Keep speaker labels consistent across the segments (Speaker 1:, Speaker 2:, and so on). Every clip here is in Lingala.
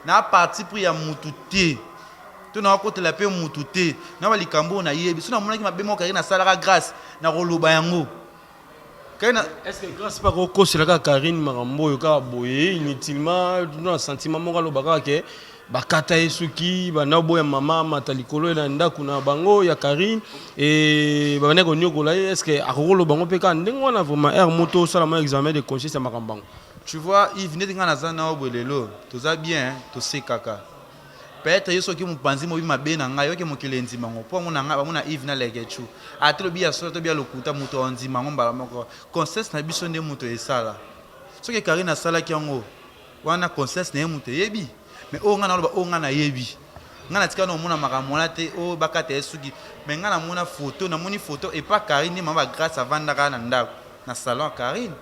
Speaker 1: na parti pour ya mututé to na côté la pe mututé na ba likambo na yebi so na mona ki mabemo Karine na salaka grâce na koloba yango.
Speaker 2: Est-ce que grâce par au c'est la Karine marambo yo ka boye inutilement dans sentiment mo ka lobaka ke bakata esuki bana boya mama matalikolo ela ndako na bango ya Karine et bana ko nyokola est-ce que akolo bango pe ka ndengo na vraiment air moto sala mo examen de conscience ya makambango.
Speaker 1: Tu vois, il venait de gagner ça na obolelo. Tout ça bien, tout c'est kaka. Peut-être yeso ki mupanzi mo bima bena nga yo ke mokele nzima ngo. Po mona nga ba mona Yves na legechu. Atelo bia so to bia lokuta muto onzima ngo mbala moko. Conscience na biso nde muto esala. So ke Karine asala ki ngo. Wana conscience na muto yebi. Mais o nga na loba o nga na yebi. Nga na tika no mona makamona te o bakata esuki. Mais nga na mona photo na moni photo et pas Karine mama grâce à vandaka na ndako na salon Karine.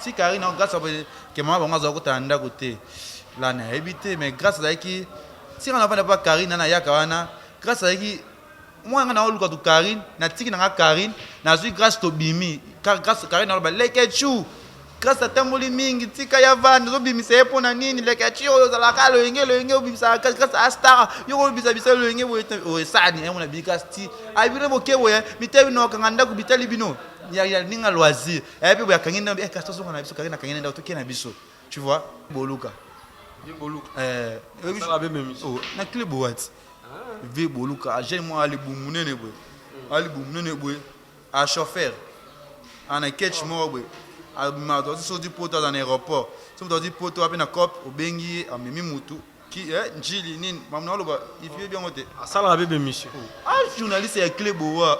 Speaker 1: Si Karine grâce à que maman bango za kota ndako te. Là na habité mais grâce à qui si on n'a pas Karine na ya kawana grâce à qui moi nga na oluka tu Karine na tiki na Karine na zui grâce to bimi car grâce Karine na ba lekechu grâce à tamboli mingi tika ya van zo bimi se pona nini lekechu yo za la kalo ngelo bimisa grâce à star yo bisa bisa lo ngelo o sani e mona bika sti ai bino bokewo ya mitebi no kanganda ku bitali bino ya ninga loisir et puis ya kangina e kasto so na biso Karine na kangina nda to kena biso tu vois boluka na clé boîte ve boluka j'ai moi ali bumunene boy a chauffeur ana catch mo boy a ma do so di poto dans aéroport so do di poto apena cop obengi amemi mutu ki njili nini mamna loba il fait bien moté
Speaker 2: asala bébé monsieur
Speaker 1: journaliste ya clé boa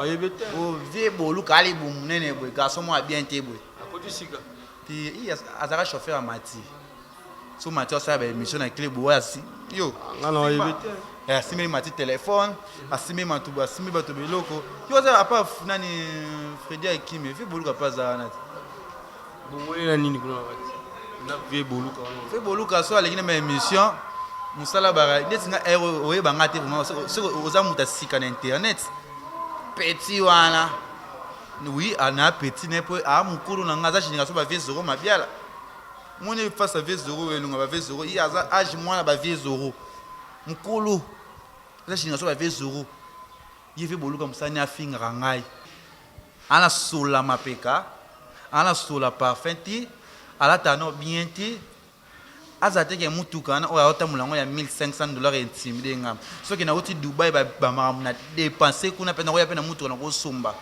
Speaker 2: yebete
Speaker 1: ve boluka ali bumunene boy garçon mo bien té boy
Speaker 2: akoti sika
Speaker 1: puis il azara chauffeur à mati so Mathieu ça ba émission na clé boa si yo
Speaker 2: ngana yebete
Speaker 1: asimi mati téléphone asimi matuba asimi bato biloko yo za apa nani Fredy Akime fi boluka paza na
Speaker 2: bongole nini kuna wakati na vie boluka
Speaker 1: fi boluka so alekina ma émission musala bara netinga ero oye banga te vraiment so oza muta sika na internet petit wana oui ana petit ne po a mukuru na ngaza shininga so ba 20 euros mabiala moni face à 20 euros elunga ba 20 euros il a âge moi ba 20 euros mukulu la shininga so ba 20 euros il fait boluka musani afinga ngai ana sola mapeka ana sola parfum ti ala tano bien ti azate ke mutuka na oya ota mulango ya $1500 intimide ngam so ke na oti Dubai ba mamu na dépenser kuna pena oya pena mutuka na ko somba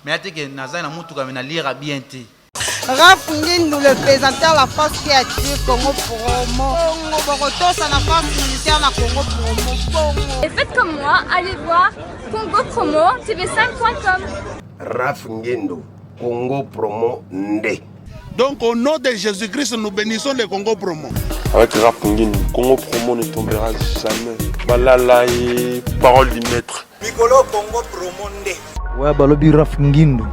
Speaker 1: mais ateke nazana mutuka na lire bien ti
Speaker 3: Raph Ngindu, le présentateur la force créative Congo Promo. Borotos à la force militaire la Congo Promo.
Speaker 4: Et faites comme moi, allez voir Congo Promo tv5.com.
Speaker 5: Raph Ngindu, Congo Promo Nde.
Speaker 6: Donc au nom de Jésus-Christ, nous bénissons le Congo Promo.
Speaker 7: Avec Raph Ngindu, Congo Promo ne tombera jamais. Balala et parole du maître.
Speaker 8: Mikolo Congo Promo Nde.
Speaker 9: Ouais, balobi Raph Ngindu.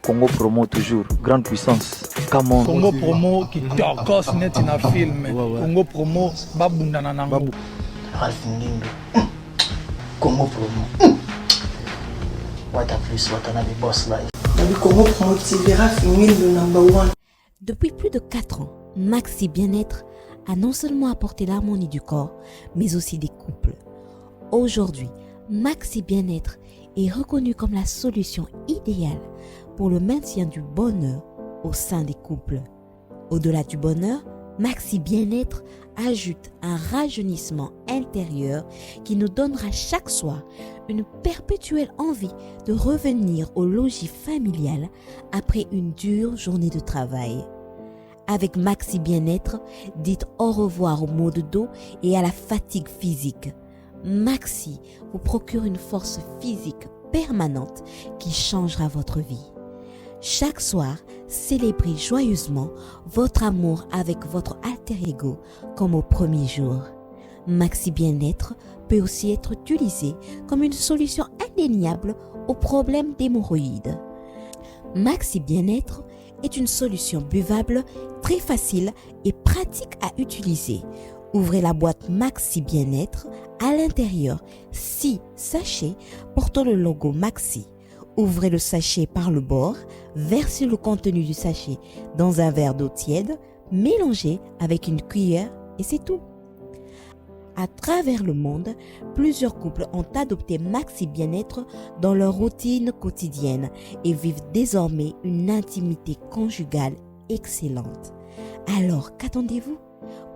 Speaker 9: Congo Promo toujours, grande puissance. Come on.
Speaker 10: Congo Promo qui torcos net na film. Congo Promo babunda na nango.
Speaker 11: Raph Ngindu. Congo Promo. What a plus, what a boss life.
Speaker 3: Congo Promo TV, Raph Ngindu number 1.
Speaker 12: Depuis plus de 4 ans, Maxi Bien-être a non seulement apporté l'harmonie du corps, mais aussi des couples. Aujourd'hui, Maxi Bien-être est reconnu comme la solution idéale pour le maintien du bonheur au sein des couples. Au-delà du bonheur, Maxi Bien-être ajoute un rajeunissement intérieur qui nous donnera chaque soir une perpétuelle envie de revenir au logis familial après une dure journée de travail. Avec Maxi Bien-être, dites au revoir aux maux de dos et à la fatigue physique. Maxi vous procure une force physique permanente qui changera votre vie. Chaque soir, célébrez joyeusement votre amour avec votre alter ego comme au premier jour. Maxi Bien-être peut aussi être utilisé comme une solution indéniable aux problèmes d'hémorroïdes. Maxi Bien-être est une solution buvable, très facile et pratique à utiliser. Ouvrez la boîte Maxi Bien-être. À l'intérieur, 6 sachets portant le logo Maxi. Ouvrez le sachet par le bord, versez le contenu du sachet dans un verre d'eau tiède, mélangez avec une cuillère Et c'est tout. À travers le monde, plusieurs couples ont adopté Maxi Bien-être dans leur routine quotidienne et vivent désormais une intimité conjugale excellente. Alors, qu'attendez-vous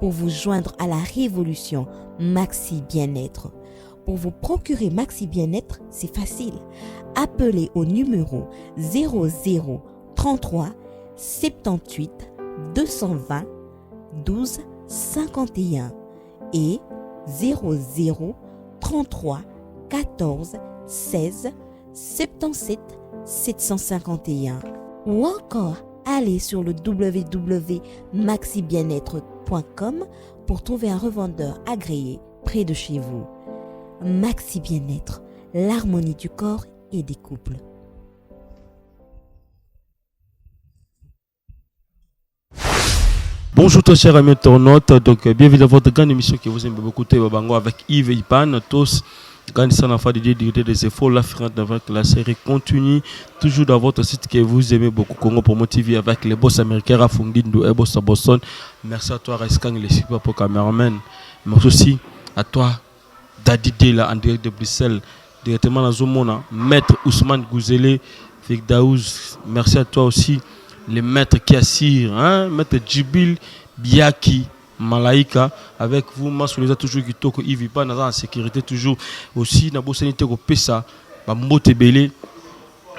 Speaker 12: pour vous joindre à la révolution Maxi Bien-être? Pour vous procurer Maxi Bien-être, c'est facile. Appelez au numéro 00 33 78 220 12 51 et 00 33 14 16 77 751 ou encore allez sur le www.maxibienêtre.com pour trouver un revendeur agréé près de chez vous. Maxi Bien-être, l'harmonie du corps et des couples.
Speaker 2: Bonjour tous chers amis internautes, donc bienvenue dans votre grande émission que vous aimez beaucoup écouter Babango avec Yves et Ipan, tous grandissant en fait des efforts, l'Afrique avec la série continue, toujours dans votre site que vous aimez beaucoup, Congo Promo TV avec les boss américains Rafungindo et boss à Boston. Merci à toi Raiskang, les super pour cameraman. Merci aussi à toi Daddy Dela en direct de Bruxelles, directement dans Zomona, Maître Ousmane Gouzele, Fik Daouz. Merci à toi aussi les maîtres Kiassir, hein? Maître Djibil Biaki Malaika, avec vous, Masouleza toujours qui toque Yves pas dans la sécurité toujours aussi, na bosanité ko pesa, ba mbote belé,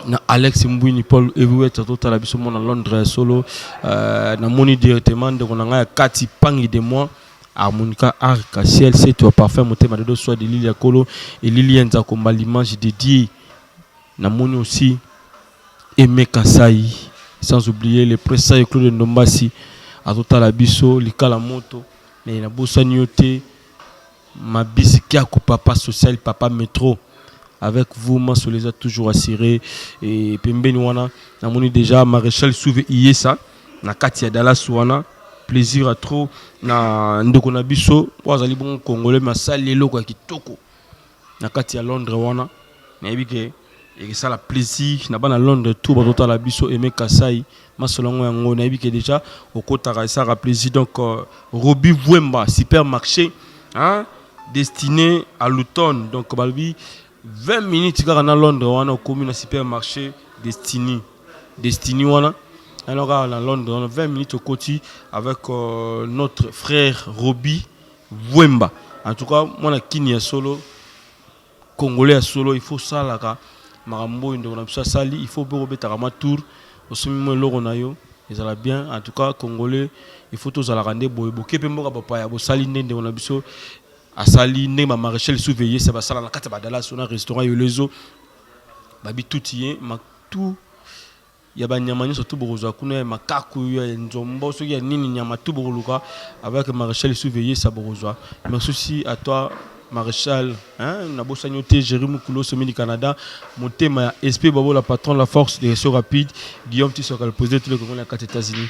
Speaker 2: na Alex Mbouini Paul everywhere tout à la biso mon à Londres solo, na moni directement de on a Kati Pangi de moi. Harmonica Arc-Ciel, c'est toi parfait, mon thème de soit de Lilia Kolo et Lilian Zakomba l'image dédiée. Na moni aussi Aimé Kasai. Sans oublier les pressailles Claude Ndombasi, à tout à la biso, l'ikala moto, mais la bossa nyoté, ma bisiki à papa social, papa métro, avec vous, moi, sur les a toujours assuré, et Pembeni wana, na moni déjà, maréchal Souvé Iesa, na Katia Dallas wana, plaisir à trop, na ndoko na biso, wazali bon congolais, ma sali loko ya kitoko, na Katia Londres wana, na ebike, et ça la plaisir na bana Londres tout ba total la biso Aimé Kasai masolongo yango na yebike déjà au kotaka ça la plaisir donc Roby Vwemba supermarché hein destiné à l'automne donc balbi 20 minutes car na Londres wana commune na supermarché destiné wana alors à Londres on a 20 minutes au côté avec notre frère Roby Vwemba en tout cas moi na kini ya solo congolais à solo il faut ça là Marambo ndona bisa sali il faut berobe tarama tour osumi loro na yo ezala bien en tout cas congolais il faut tous ala rande boye boke pe mboka papa ya bo sali ndende on a biso asali ne ma maréchal surveiller ça va sala na kata badala sona restaurant yo lezo babi tout yé ma tout ya ba nyama nyo surtout bokozwa kuna makaku ya nzombo so ya nini nyama tout bokoluka avec maréchal surveiller ça bokozwa merci aussi à toi Maréchal, hein, Nabosagnoté, Jérémy Koulo, Semi du Canada, mon thème SP Babo, la patronne, la force des réseaux rapides, Guillaume Tissot, le président de tous les 4 États-Unis.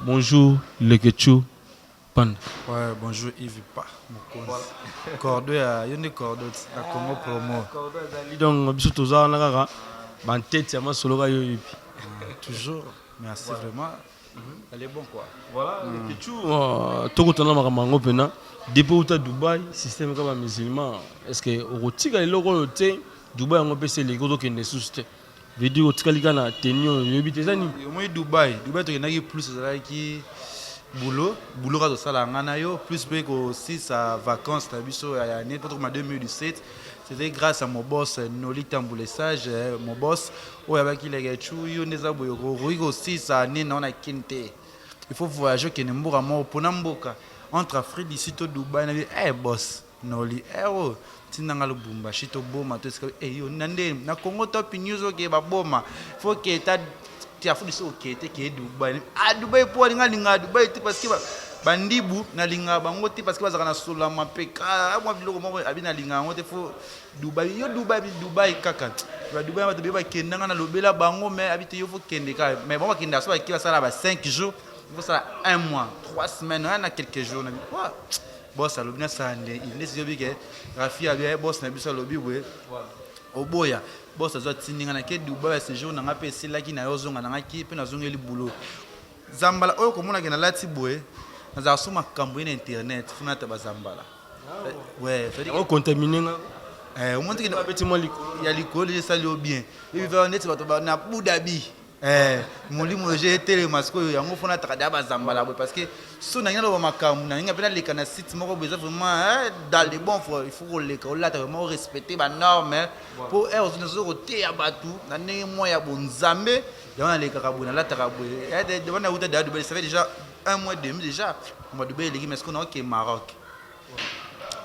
Speaker 2: Bonjour, le Ketchou, Pan.
Speaker 1: Ouais, bonjour Yves Pa, Cordo, il y a une cordo, la Congo Promo.
Speaker 2: Donc, bisous tous en Nagara, ma tête, c'est ma solo.
Speaker 1: Toujours, merci vraiment. Elle est bon quoi.
Speaker 2: Voilà, le Ketchou, tout le temps, on a depuis où tu Dubaï, système comme musulman, est-ce que au Rotika les locaux Dubaï on peut se les gros qui ne sustent. Vidéo au Tika na tenio yobite zani.
Speaker 1: Moi Dubaï tu n'as plus qui boulot ka sala ngana yo plus pe ko aussi sa vacances ta biso ya année peut-être en 2017. C'était grâce à mon boss Noli Tamboulessage, mon boss avec qui les gars yo neza boyo aussi sa année non na kinte. Il faut voyager que nemboka mo pona mboka. Entre Afrique d'ici au Dubaï, boss, Noli, oh, Tinanga le Bumba, Chito Boma, tout ce que, yo, Nande, na Congo top news, ok, Boma, faut que tu as fait ça, ok, tu es Dubaï. Ah, Dubaï, pour aller à Dubaï, parce que Bandibu, na linga, bango, parce que vas à Sola, ma peka, moi, je vais à linga, on te faut Dubaï, yo, Dubaï, kaka. Dubaï, va te bien, Kendanga, na lobela, bango, mais habite, yo, faut Kendeka, mais bon, Kenda, soit qui va ça là, 5 jours. Il faut ça 1 mois, 3 semaines, on a quelques jours. On a dit, quoi? Boss, il y a Rafi, boss, il lobby, au boya. Boss, il y a des Dubaï, ces jours, on a passé là qui n'a pas de boulot. Zambala, comme on a dit, nazala so makambo na internet funa ta bazambala ouais ça dit
Speaker 2: on contaminé
Speaker 1: au moins que
Speaker 2: bêtement
Speaker 1: il y a l'école je salue bien et puis on est bato na Budabi molimo j'ai télé masco yango funa ta da bazambala parce que so na ngalo makambo na nga pena leka na site moko besoin vraiment dans les bons il faut leka là vraiment respecter ba normes pour eux nous roter ya batu na ndenge moi ya bonzambe ya leka ka bona la ta ka boye ya de bona uta da ça fait déjà un mois et demi déjà on va de l'équipe mais ce qu'on a au Maroc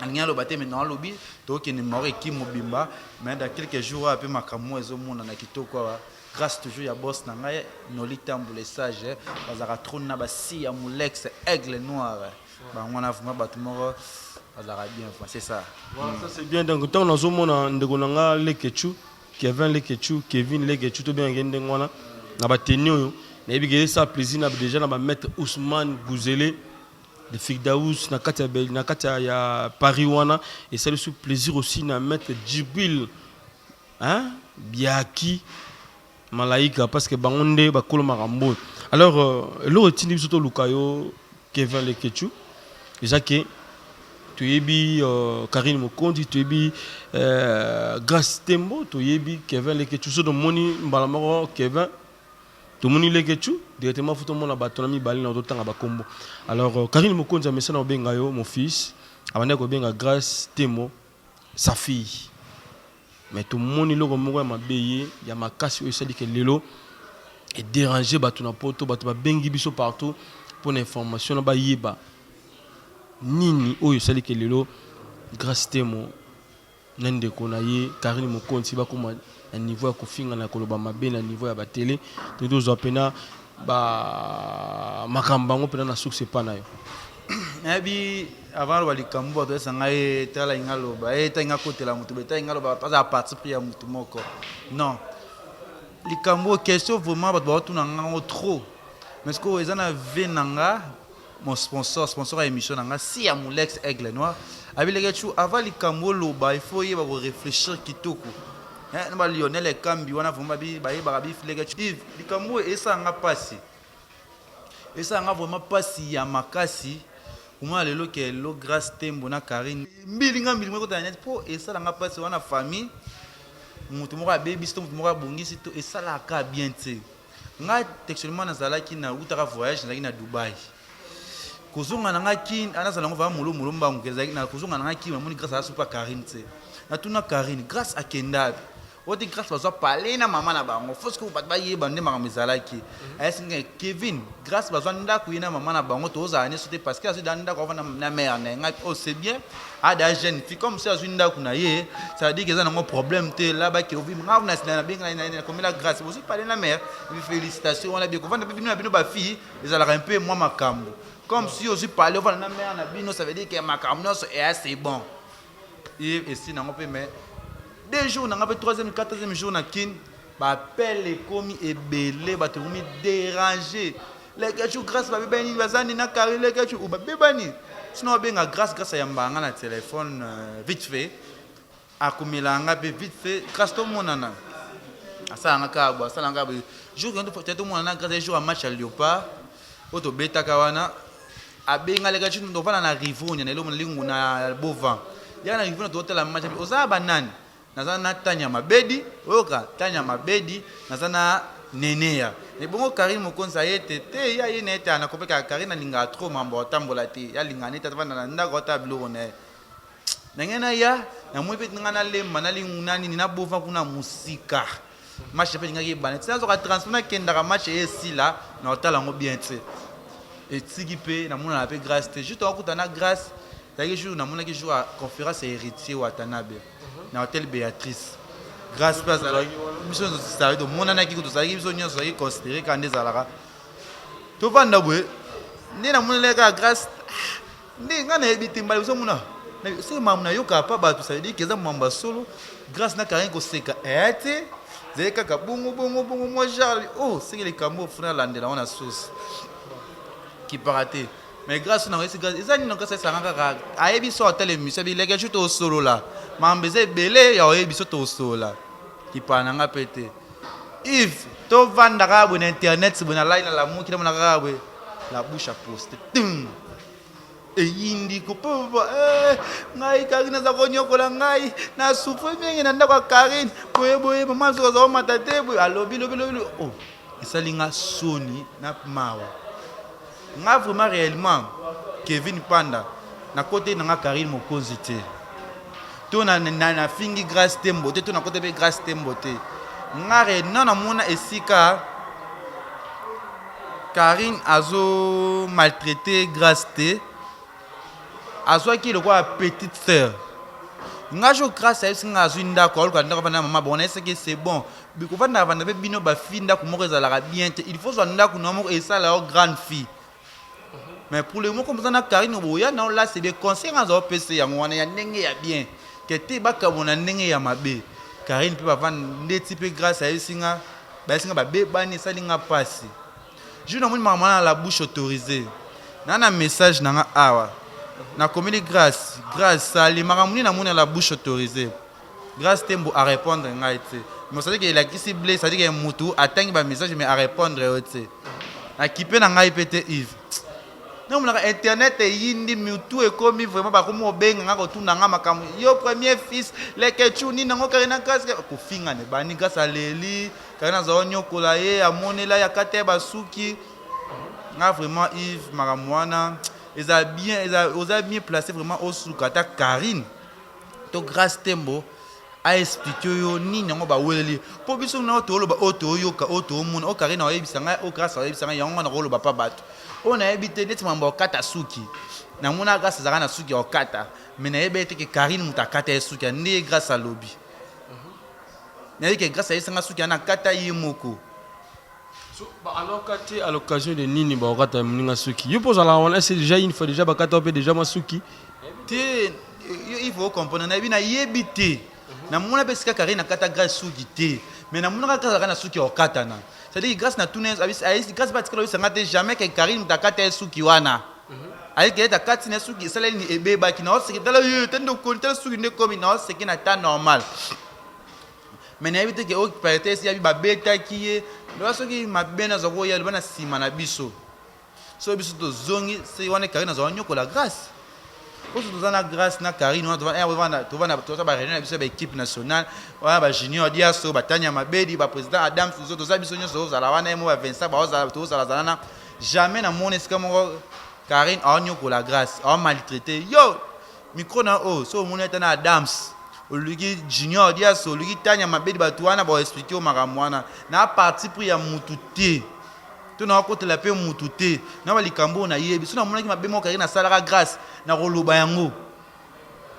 Speaker 1: on a battu maintenant lobby donc il est mort et qui mobimba mais dans quelques jours après ma camo et zo mona na kitoko grâce toujours ya boss na ngai Nolita Mboule sage bazaka trône na ba si ya Molex aigle noir ba on a vraiment battu mort bazaka bien c'est ça
Speaker 2: voilà ça c'est bien donc tant nazo mona ndeko nanga Lekechu Kevin Lekechu to bien ngende ngwana na ba tenio na yebi ça plaisir na déjà na ba mettre Ousmane Gouzele de Figdaous na kata ya Paris wana et c'est le plaisir aussi na mettre Djibril hein Biaki Malaika parce que bangonde ba kolo marambo alors le retini biso to lukayo Kevin Lekechu déjà que tu yebi Karine Mokondi tu yebi Grace Tembo tu yebi Kevin Lekechu so do moni mbalamoro Kevin to moni Lekechu directement photo mona batonami bali na totanga ba kombo alors Karine Mokondi a message na benga yo mon fils abanda ko benga Grace Tembo sa fille mais tout le monde est là mabeye ya makasi o sali ke lelo et déranger batu na poto batu ba bengi biso partout pour l'information na ba yeba nini o sali ke lelo Grace Tembo nande ko na ye Karine Mokonzi ba koma na niveau ya kofinga na koloba mabe na niveau ya ba télé to dozo pena ba makambango pena na succès pa na yo
Speaker 1: Nabi avant le likambo to sanga e tala ingalo ba e tanga kotela mutu beta ingalo ba pas participer ya mutu moko non likambo question vraiment ba tu na ngo trop mais ce que ezana venanga mon sponsor à émission nanga si ya Molex aigle noir abi Lekechu avant likambo lo ba il faut y ba réfléchir kitoko hein ba Lionel Kambi wana vraiment ba ba bi Lekechu likambo esanga passer esanga vraiment passer ya makasi comment lelo ke lo Grace Tembo na Karine mbilinga ko tanya po esala nga passe wana famille mutu moko baby sto mutu moko bongisi to esala ka bien te nga textuellement na zalaki na utaka voyage na Dubai kozonga na nga kin ana zala ngo va mulo mbangu kezaki na kozonga na nga kin moni Grace a super Karine te na tuna Karine Grace akenda odi Grace bazwa parler na mama na bango faut que ba yeba nde mama mizalaki esinga Kevin Grace bazwa ndako ina mama na bango to za ne sote parce que azu danda ko na mère na oh c'est bien a da jeune fille comme ça azu ndako na ye ça veut dire que ça n'a problème te là ba ki ovi ngave na bien na comme la Grace vous parler na mère félicitations on a bien ko vanda bino ba fille ils allaient un peu moi makambo comme si aussi parler on na mère na bino ça veut dire que makambo est assez bon et si na ngopé mais 2 jours, on a fait 3e, 4e jour, on a kin, appel les commis et belé, bah tu me déranger. Les gars, grâce à Bébani, Bazani, na Karine, les gars, ou Bébani. Sinon, bien grâce à Yambanga, na téléphone, vite fait, à Kumilanga, vite fait, grâce à mon nana. Ça, on a kabwa, ça, on a kabwa. Jour quand tu fais tout le monde, grâce à jour à match à Léopard, auto bêta kawana, à Benga, les gars, nous devons en arriver, on y a l'homme, na Bovan. Il y a un arrivé dans l'hôtel à match, aux banane. Nazana Tanya Mabedi, oka Tanya Mabedi, nazana Nenea. Et bon Karine Mokonzi ayete ya yene ta na kopeka Karine linga trop mambo tambola te ya linga neta tavana na ngota blone. Nangena ya na mwepe ngana le manali ngunani na bova kuna musika. Match pe ngaki bana. Ça zo ka transformer kenda ka match esi là na hôtel ngo bien te. Et tiki pe na mona na pe Grace te. Juste okuta na Grace. Taïe jour na mona ki jour à conférence héritier wa Tanabe. Na hôtel Béatrice grâce à la mission de ça de mon anaki ko ça mission nyo ça considéré quand des alara to vanda bwe ni na mon lega grâce ni ngana ebiti mbali so mona c'est mamna yoka pa ba tout ça dit que ça mamba solo grâce na Karine ko seka ete zeka ka bongo moi Charles oh c'est que les camo frère landela on a sauce qui paraté mais grâce na esi grâce ezani na kasa sanga ka ayebi so hôtel émission bi lega chuto solo là mambeze belé ya oyebi so to solo là qui pananga pété if to vanda ka bu na internet bu na line la mu ki na ka bu la bouche à poste eyindi kopo ngai Karine za konyokola ngai na souffre mingi na ndako Karine boye mama zo za matate boye alobi oh isalinga soni na mawa nga vraiment réellement Kevin Panda na côté na Karine mokonzi te to na fingi Grâce Tembo te to na côté be Grâce Tembo te nga re na mona esika Karine azo maltraité Grâce te azwa ki le quoi petite sœur nga jo Grâce a singa azwinda ko alko ndaka bana mama bon est-ce que c'est bon biko bana bana be bino ba finda ko moko ezala bien te il faut zwanda ko no moko esala o grande fille mais pour le moment comme ça na Karine boya na là c'est des conseils en PC ya ngwana ya ndenge ya bien que te baka bona ndenge ya mabe Karine pe ba nde type Grâce a singa ba be bani salinga pasi je na moni maman la bouche autorisée na message na awa na commune Grâce sali makamuni na moni la bouche autorisée Grâce Tembo à répondre ngai te mais ça dit que la qui ciblé ça dit que mutu attend ba message mais à répondre te na kipe na ngai pete Yves non mon internet yindi mutu e komi vraiment ba ko mo benga ngako tuna nga makamu yo premier fils leke chuni nango Karine Grâce ko finga ne bani Grâce aleli Karine za onyokola ye amonela ya kate basuki nga vraiment Yves makamwana ils ont bien placé vraiment au soukata Karine to Grâce Tembo a expliqué yo ni nango ba weleli po biso na to lo ba oto yo ka oto mun o Karine o yebisanga o Grâce o yebisanga yango na rolo ba pa bato on a habité net mambo kata suki na mona Grâce za na suki o kata mais na yebete ke Karine mutakata suki ndi Grâce a lobby na yeke Grâce a yesanga suki na kata yimoko.
Speaker 2: Alors à l'occasion de Nini Baokata Mninga Suki, je pose à la one, c'est déjà une fois déjà Bakata déjà Masuki.
Speaker 1: Il faut comprendre, na bina yebite. Na mona pesika Karine na kata Grâce Suki te. Mais na mona kata na Suki okata na. C'est-à-dire Grâce na tunes Grâce patikalo sangate jamais que Karine mutakata Suki wana. Avec ta kati na Suki sala ni ebeba ki na osiki tala yo tendo kontel Suki ne komi na osiki na ta normal. Mais na yebite ke o parete si yabi ba beta ki lorsque ma bena zoko ya bana sima na biso so biso to zongi se wana Karine za nyoko la Grâce ko to zana Grâce na Karine wana to vana ba réunion na biso ba équipe nationale wana ba junior dia so batanya mabedi ba président Adam Fuzo to za biso nyoso za la wana mo ba Vincent ba za to za la zana jamais na mon esika mo Karine a nyoko la Grâce a maltraité yo micro na o so mon eta na Adams olugi junior dia so olugi tanya mabedi batu wana ba expliquer o makamwana na parti pour ya mututé to na ko tela pe mututé na ba likambo na yebi so na mona ki mabemo Karine na sala Grâce na koloba yango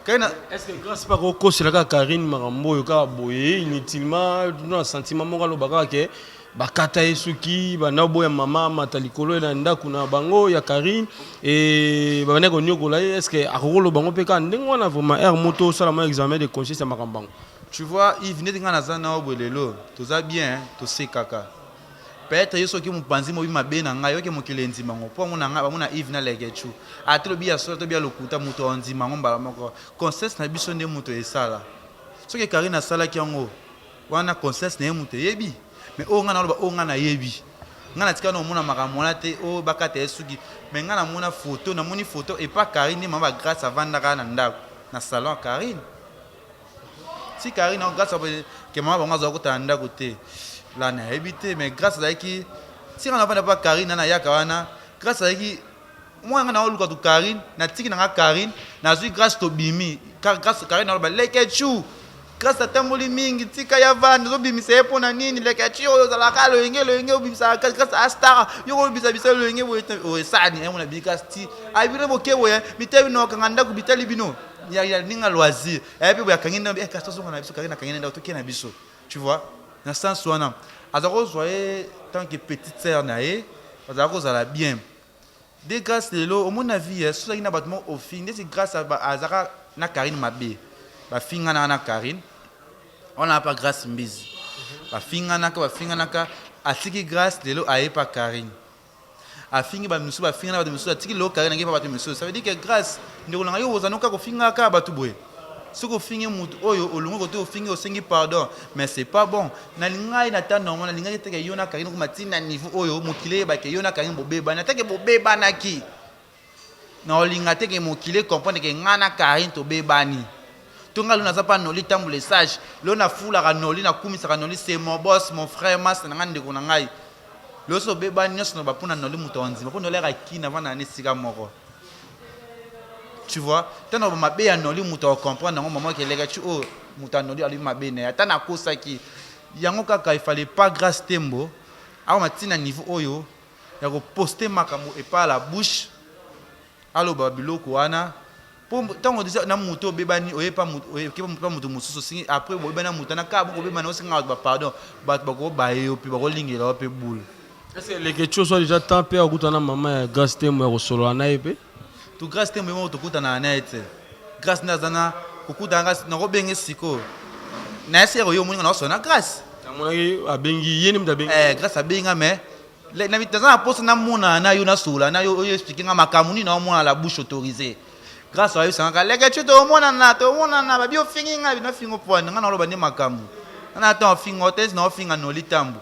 Speaker 1: Karine
Speaker 2: est-ce que Grâce pas ko sela ka Karine makambo yo ka boye inutilement dans sentiment mo ka lobaka ke bakata esuki bana boya mama matalikolo na ndako na bango ya Karine et bana ko nyokola est-ce que akolo bango pe ka ndengo na vraiment air moto sala mo examen de conscience ya makambango
Speaker 1: tu vois il venait ngana za na obolelo to za bien to se kaka peut-être yeso ki mupanzi mo bi mabe na ngai yoke mokile nzima ngo po ngona ngaba mona Yves na legechu atelo bia so to bia lokuta muto onzima ngo mbala moko conscience na biso nde muto esala so ke Karine asala ki ngo wana conscience na muto yebi mais o ngana loba o ngana yebi ngana tika no mona makamona te o bakata esuki mais ngana mona photo na moni photo et pas Karine mama Grâce avanda kana ndako na salon Karine si Karine Grâce ke mama bango za kota ndako te la na habité mais Grâce à qui si on avanda pas Karine na yaka wana Grâce à qui moi ngana oluka to Karine na tiki na Karine na zui Grâce to bimi Grâce Karine na ba leke chu Grâce à tamboli mingi tika ya vanda zo bimisa epo na nini leke chu yo za la kalo yenge obimisa Grâce à star yo obimisa bisa lo yenge o esani emona Grâce ti abire bokewo ya mitebi no kanganda ku bitali bino ya ninga loisir et puis ya kangenda e kasto zo na biso Karine kangenda to kena biso tu vois na sens wana azako soye tant que petite sœur nae azako zala bien de Grâce lelo au mon avis so ça ina battement au fin c'est grâce à azaka na Karine mabe ba finga na Karine on n'a pas Grâce mbizi ba finga na ka atiki Grâce lelo aye pa Karine afingi ba misu ba finga na ba misu atiki lo Karine ngepa ba misu ça veut dire que Grâce ndeko na yo ozanoka ko finga ka ba tuboye soko fingi mutu oyo olungo kote ofingi osengi pardon mais c'est pas bon na lingai na ta normal na lingai teke yona Karine ko matina niveau oyo mokile ba ke yona Karine bobeba na teke bobeba na ki na olinga te ke mokili comprendre ke ngana Karine to bebani tonga luna za pa noli tambule sage lo na fula ka noli na kumisa ka noli c'est mon boss mon frère mas na ngande ko na ngai lo so bebani nyoso no bapuna noli muto onzima po noli ka kina vana ne sika moko tu vois tano ba mabe ya noli muto comprendre ngo maman ke lega tu o muto noli ali mabe ne ata na kosa ki yango kaka il fallait pas grâce tembo awa matina niveau oyo ya ko poster makambo et pas la bouche allo babiloko wana po tango disa na muto bebani oye pa muto oye ke pa muto mususu singi après bo bebana muto na ka bo bebana o singa ba pardon ba ko ba yo pi ba ko lingela pe boule.
Speaker 2: Est-ce que les quelque chose déjà tant pe akutana mama ya grâce tembo ya solo na ebe
Speaker 1: to grâce tembo mo to kutana na ete grâce na zana kokutanga na ko benge siko na ese yo mo na so na grâce
Speaker 2: amona abengi yeni mtabengi
Speaker 1: grâce abenga mais na vitazana poste na mona na yo na sola na yo expliquer nga makamuni na mona la bouche autorisée grâce à yo sanga leka tu to mona na ba bio fingi nga na fingo point nga na lo ba ne makamu na ta fingo test na finga no litambu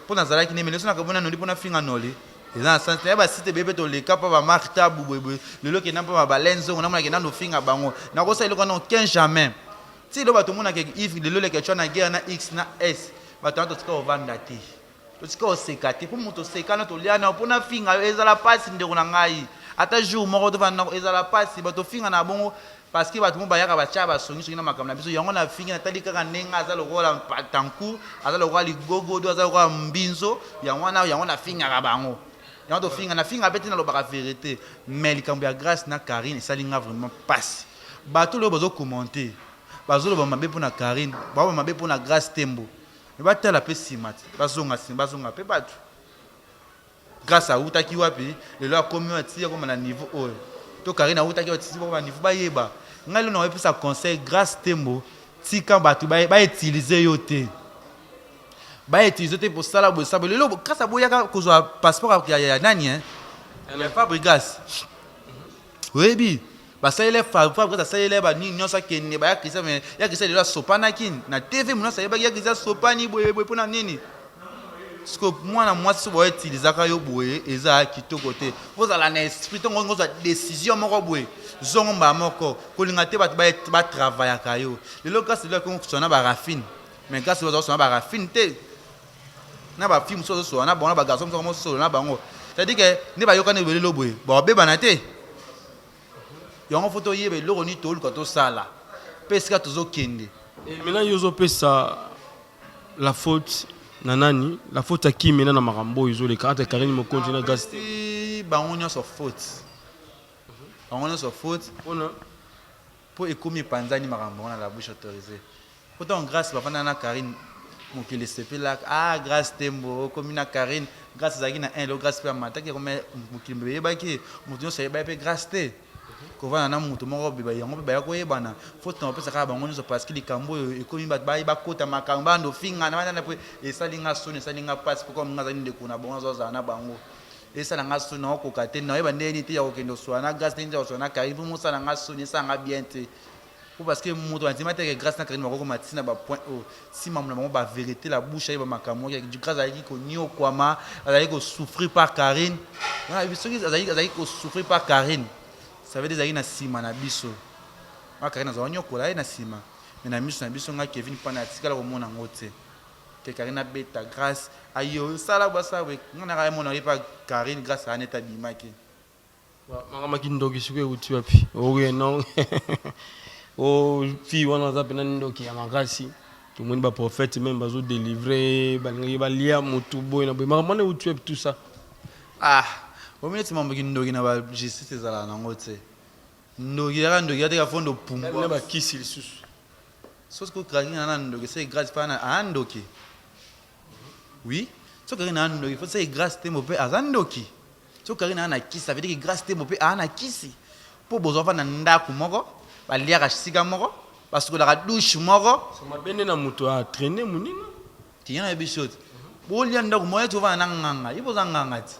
Speaker 1: pona zala ki ne meleso na kabona no li pona finga no li eza sens na ba site bebe to le kapa ba marta bubwe le lo ke na pa ba lenzo na mona ke na no finga bango na ko sa ile ko na 15 jamais ti lo ba to mona ke if le lo le ke chona guerre na x na s ba to tika ovanda ti tika osekate po moto sekana to liana pona finga ezala pasi ndeko na ngai ata jour moko to vanda ezala pasi ba to finga na bongo parce que bato mo bayaka bacha ba songi na makamna biso yango na finga na tali kaka nenga aza lokola patanku aza lokola ligogo do aza lokola mbinzo yango na finga ka bango yango to finga na finga beti na lobaka vérité mais likambo ya grâce na Karine esalinga vraiment passe bato lo bazo commenter bazo lo ba mabe pona Karine ba mabe pona grâce tembo mais ba tala pe simati bazonga pe bato grâce à utaki wapi lelo akomi ati ko na niveau oyo to Karine utaki ati ko na niveau ba yeba ngai lo na epesa conseil grâce tembo tika bato ba utiliser yo te ba utiliser te pour sala bo sabo lelo grâce à boyaka ko zo passeport ya nani hein elle est Fabregas oui bi basa ile Fabregas sa ile ba ni nyosa kenne ba ya kisa mais ya kisa lelo sopana kin na TV muna sa ya kisa sopani boye pona nini parce que moi na moi si vous utiliser ka yo boye eza kitoko te vous ala na esprit to ngo zo décision moko boye zongo ba moko kolinga te ba travailler ka yo lelo kasi lelo ko sona ba rafine mais kasi zo sona ba rafine te na ba film so so na bona ba garçon so so na bango c'est-à-dire que ne ba yo ka ne lelo boye ba be banate yango photo yebe loko ni tolu ko to sala peska to zo kende
Speaker 2: et maintenant yo zo pesa la faute nanani la faute à qui maintenant na makambo izo le carte Karine mo continue na gaste
Speaker 1: ba onyo so faute ba onyo so faute pour ekomi panzani makambo na la bouche autorisée pourtant grâce ba fana na Karine mo ki le sepela grâce tembo komi na Karine grâce zaki na un lo grâce pe mata ki comme mo ki mbeye ba ki mo tino se ba pe grâce te ko vana na mutu moko biba yango ba ko yebana faut to pesa ka bango nzo parce que likambo ekomi ba kota makambo ando finga na bana pe esalinga soni esalinga passe pour comme ngazani de kuna bongo zo na bango esala nga soni na ko kate na yeba ndeni te ya okendo swana grâce te nzo swana Karine pour mosala nga soni sanga bien te pour parce que mutu antima te grâce na Karine ko matina ba point o si mamna bango ba vérité la bouche yeba makambo ya du grâce ali ko nyo kwama ali ko souffrir par Karine na biso ali ko souffrir par Karine. Ça veut dire na sima na biso Karine na zonyo kola na sima mais na miso na biso nga Kevin panatika la komona ngote ke Karine na beta grâce ayo sala basa we ngana ka mona pa Karine grâce à neta bimaki
Speaker 2: mama kindoki suke uti wapi oye non o fi wana za pena ndoki ya magasi tout le monde ba prophète même bazo délivrer ba lia mutubo na mama ne uti tout ça
Speaker 1: omineti mambo kindoki na ba justice ezala nango te ndoki ate ka fondo pumbu
Speaker 2: na ba kisi lisusu
Speaker 1: soki ko Karine na ndoki c'est grâce pa na ndoki oui soki Karine na ndoki faut c'est grâce te mo pe azandoki soki Karine na kisi ça veut dire que grâce te mo pe na kisi po bozo fa na ndako moko ba liaka sika moko parce que la douche moko
Speaker 2: ça m'a bene na muto a traîner munina
Speaker 1: tiyana ebisot bo lia ndako moyo to va na nganga ibo za nganga ti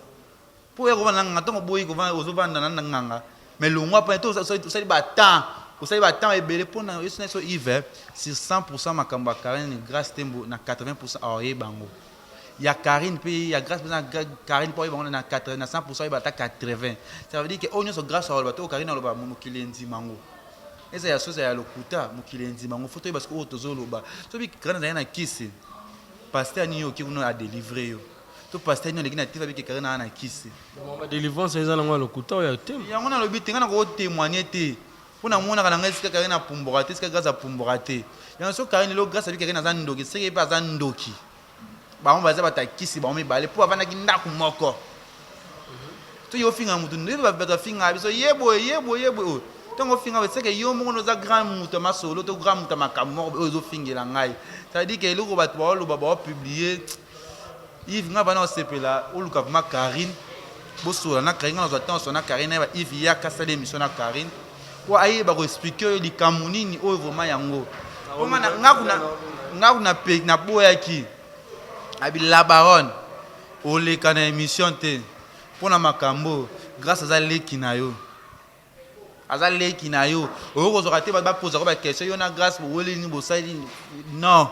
Speaker 1: pour y avoir un temps boy qu'on va aux vendre dans nganga mais le mois pas tout ça temps vous savez ba temps et belé pour na so hiver sur 100% makamba Karine grâce tembo na 80% aoye bango Il y a Karine, puis il y a grâce à Karine, pour on a 80, 100%, il va à 80. Ça veut dire que on est grâce à Olbato, Karine, on va Mokilendi Mango. Et ça, il y a chose à l'Okuta, Mokilendi Mango. Faut parce que Otozo Loba. So, puis, quand on a un kiss, pasteur Nio qui a délivré. Tout pasteur Nio, les gens avec Karine a un kiss.
Speaker 2: La délivrance, c'est ça, l'Okuta, il y a un thème.
Speaker 1: Il y a un but, il y a un témoigner. Pour nous, on a un Karine a Pumborate, c'est grâce à Pumborate. Il y a un Karine, grâce à Karine a Zandoki, c'est pas Zandoki. On va dire que tu vas me balayer pour avoir un guinda comme moi. Tu es au fin de tu vas faire un fin de yebo. Tu es au fin de c'est que yo mon oza grand mouton ma solo, tu grand mouton ma camor, aux fin de la ngaï. Ça veut dire que le groupe va publier. Yves n'a pas de là, ou le cap ma Karine. Bosso na Karine, on attend son Karine, Yves y a cassé l'émission na Karine. Pour aller expliquer les Camerounais ou vraiment yango. Comment na pe na boya qui la baronne, au les canaux émission pour la makambo, grâce à ça les kinayo. À les kinayo, au raté va poser la question, il y a grâce pour les niveaux non.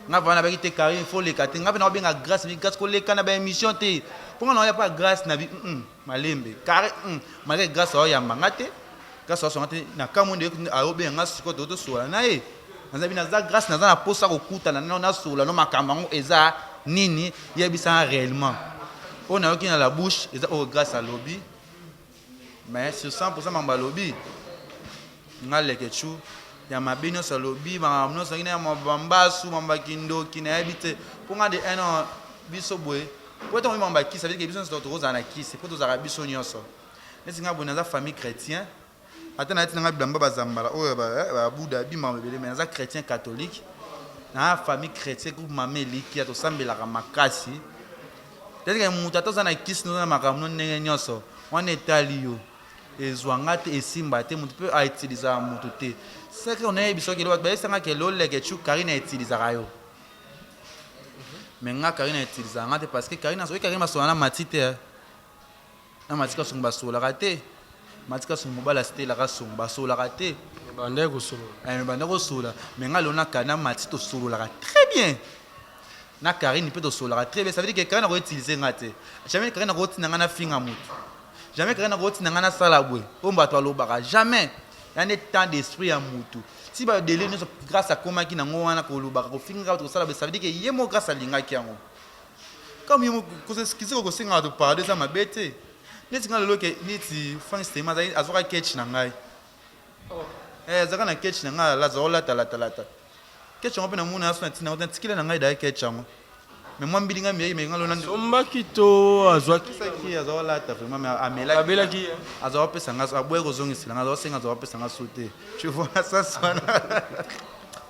Speaker 1: N'a pas avec tes carrés, il faut les cater. N'a pas bien grâce, mais grâce pour les canaux émission pour on n'a pas grâce na vie, malembe. Carré, malgré grâce à ya mangate, grâce à son na kamonde a obé ngas ko toto sola na e. Na grâce na za posa ko kuta na sola no makambango eza nini yebisa réellement on a qui dans la bouche et grâce à lobby mais sur 100% mamba lobby ngale kechu ya mabino sa lobby mamno sa ina mamba su mamba kindo kina habite pour ngade un biso boy pour ton mamba qui ça veut dire que biso so to na qui c'est pour to za biso nyonso nesi ngabo na za famille chrétien ata na tina ngabamba bazambala o ba buda bima bebele mais za chrétien catholique na famille chrétienne groupe mameli qui a to sambela ka makasi c'est-à-dire que mutato za kiss no na makamno ndenge nyoso on etalio ezwanga te esimba te mutu peut a utiliser mutu te c'est que on est biso ke lo ba sanga ke lo leke chu Karine utiliser rayo mais nga Karine utiliser ngate parce que Karine so Karine so na matite na matika so basola raté matika so mobala c'était la raso basola raté
Speaker 2: bande ko solo
Speaker 1: bande ko sola mais nga lona kana matito solo la très bien na Karine peut to solo très bien ça veut dire que Karine va utiliser ngate jamais Karine va utiliser ngana finga mutu jamais Karine va utiliser ngana salabwe omba to lobaka jamais il y a un temps d'esprit à mutu si ba délai nous grâce à comment qui na ngwana ko lobaka ko finga to salabwe ça veut dire que yemo grâce à linga ki yango comme yemo ko ce qui se ko singa to parler ça mabete neti nga lelo ke neti fan stema za azoka catch na ngai zaka na catch na ngai la zola talata catch ngo pe na muna asuna tina ngo tikile na ngai da catch ngo mais moi mbilinga me nga lona
Speaker 2: somba kito azwa
Speaker 1: ki azola ta vraiment amela
Speaker 2: abela ki
Speaker 1: azola pe sanga abwe ko zongisila nga azola azola pe sanga sauter tu vois ça sona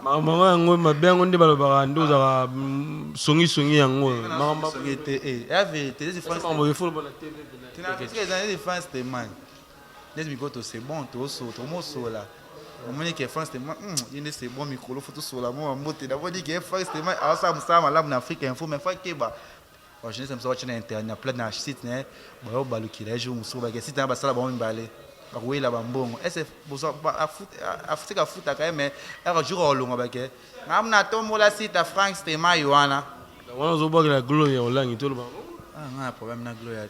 Speaker 2: mama ngo mabengo ndi balobaka ndo za songi yango mama
Speaker 1: ngete la vérité c'est France
Speaker 2: mama il faut bona tv
Speaker 1: les années de France de man les micros c'est bon tout so tout mo so là on me dit que France de man il c'est bon micro faut tout so là moi mbote d'abord dit que France de man alors ça msama là en Afrique info mais faut que ba je ne sais pas watch na internet plein na site né ba yo balukira je muso ba que site na ba sala ba mbale ba ko ila ba mbongo ese boso Afrique foot quand même un jour au long ba que ngamna tombo la site à France de man yoana
Speaker 2: wana zo ba la gloire olangi to lo ba
Speaker 1: nga problème na gloire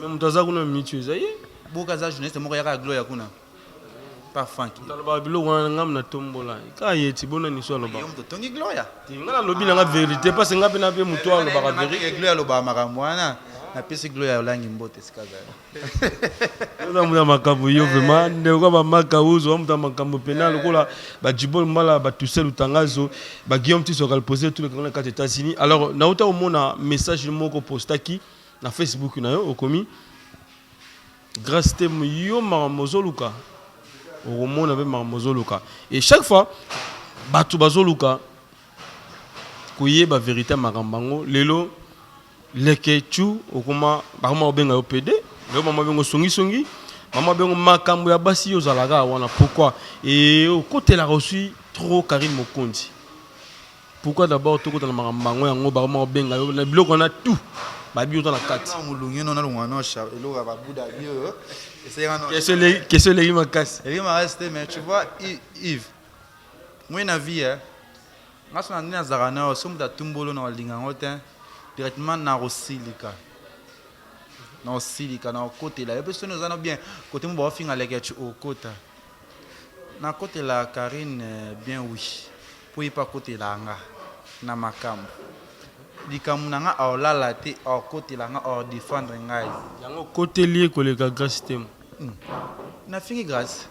Speaker 2: même mutaza kuna mitu zaye
Speaker 1: boka za journaliste moko yaka gloire kuna pas funky
Speaker 2: talaba bilo wana ngamna tombola ka yeti bona ni so lo ba
Speaker 1: yo mto tongi gloire
Speaker 2: ngala lobi na nga vérité parce que ngape na pe mutu lo ba vérité
Speaker 1: gloire lo ba makamwana na pesi gloire olangi mbote sikaza
Speaker 2: oza muya makambo yo vraiment ndeko ba makauzo muta makambo penal kola ba jibol mala ba tuselu tangazo ba Guillaume Tiso kal poser tous les canaux aux États-Unis alors na uta omona message moko postaki na Facebook na yo okomi grâce te yo maramozoluka omona be maramozoluka et chaque fois batu bazoluka koyeba vérité makambango lelo lekechu okoma bakoma obenga opd le mama bengo songi mama bengo makambo ya basi yo zalaga wana pourquoi et au côté la reçu trop Karine Mokondi pourquoi d'abord tout côté la makambo yango bakoma obenga yo na biloko na tout babi dans la carte
Speaker 1: mulungi non na lungano sha eloko ba buda bio
Speaker 2: question les makasi
Speaker 1: il m'a resté mais tu vois Yves moi na vie hein ngasona ndina zakana so muta tumbolo na linga ngote directement na rosilika na osilika na okotela et puis nous allons bien côté mo ba finga leke tu okota na côté la Karine bien oui pour y pas côté la nga na makambo likambo na nga olala te côté la nga or défendre ngai
Speaker 2: yango côté lié koleka grâce tem
Speaker 1: na fingi grâce